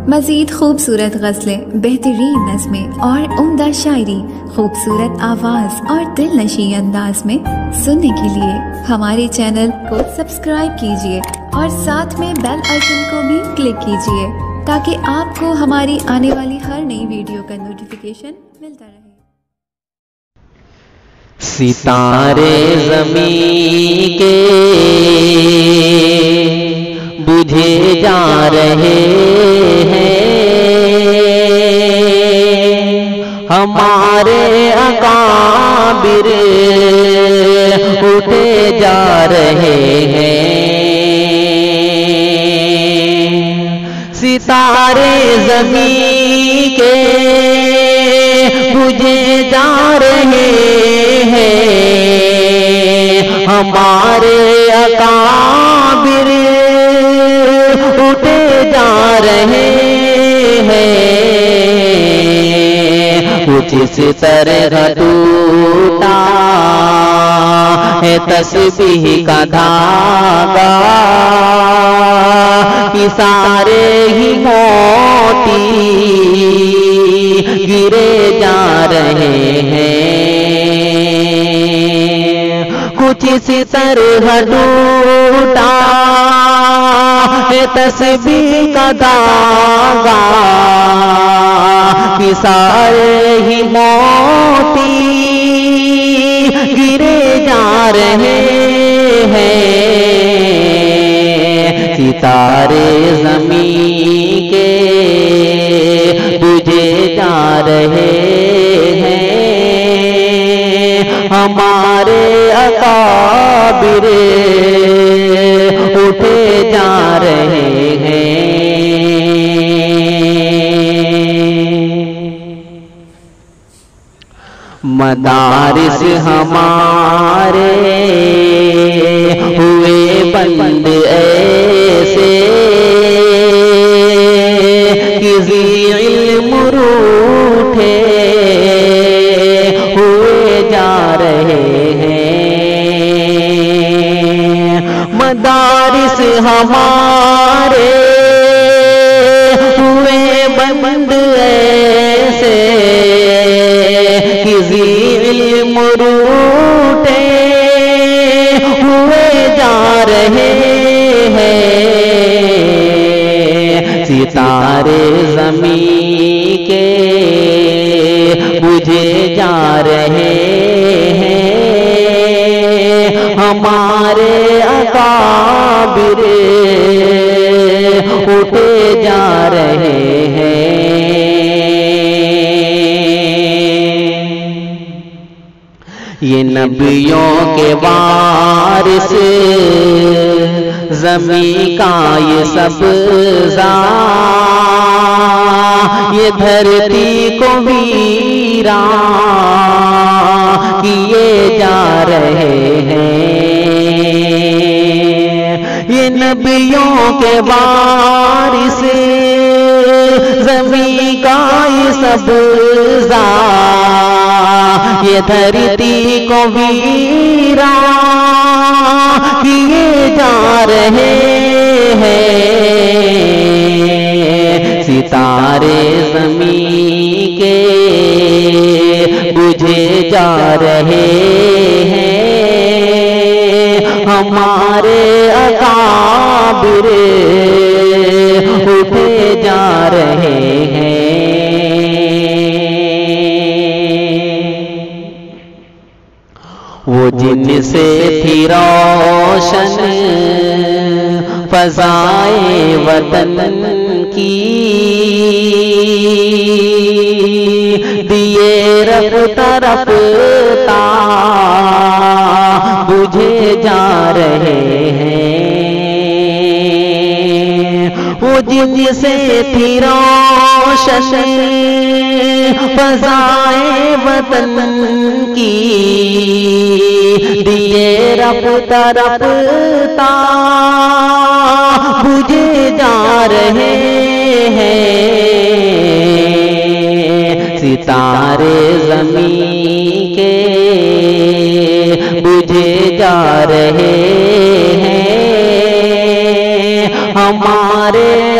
مزید خوبصورت غزلیں، بہترین نظمیں اور عمدہ شاعری خوبصورت آواز اور دل نشیں انداز میں سننے کے لیے ہمارے چینل کو سبسکرائب کیجیے اور ساتھ میں بیل آئیکن کو بھی کلک کیجیے تاکہ آپ کو ہماری آنے والی ہر نئی ویڈیو کا نوٹیفیکیشن ملتا رہے۔ ستارے زمین کے بجھے جا رہے ہیں، ہمارے اکابر اٹھے جا رہے ہیں۔ ستارے زمین کے بجھے جا رہے ہیں، ہمارے اکابر اٹھے جا رہے ہیں۔ کچھ اس طرح ٹوٹا ہے تسبیح کا دھاگا کہ سارے ہی موتی گرے جا رہے ہیں۔ کچھ اس طرح ٹوٹا ہے تسبیح کا دھاگا کہ سارے ہی موتی گرے جا رہے ہیں۔ ستارے زمین کے بجھے جا رہے ہیں، ہمارے اکابر اٹھے جا رہے ہیں۔ مدارس ہمارے ہوئے بند ایسے کسی علم روٹھے ہوئے جا رہے ہیں۔ مدارس ہمارے ہوئے بند ایسے کسی علم روٹے ہوئے جا رہے ہیں۔ ستارے زمین کے بجھے جا رہے ہیں، ہمارے اکابر اٹھے جا رہے ہیں۔ یہ نبیوں کے وارث زمین کا یہ سبزہ، یہ دھرتی کو ویران کیے جا رہے ہیں۔ یہ نبیوں کے وارث زمین کا یہ سبزہ، یہ دھرتی کو ویران کیے جا رہے ہیں۔ ستارے زمین کے بجھے جا رہے ہیں، ہمارے اکابر اٹھے جا رہے ہیں۔ وہ جن سے تھی روشن فضائے وطن کی، دیے رفتہ رفتہ بجھے جا رہے ہیں۔ وہ جن سے تھی روشن فضائے وطن کی، دیے رفتہ رفتہ بجھے جا رہے ہیں۔ ستارے زمین کے بجھے جا رہے ہیں، ہمارے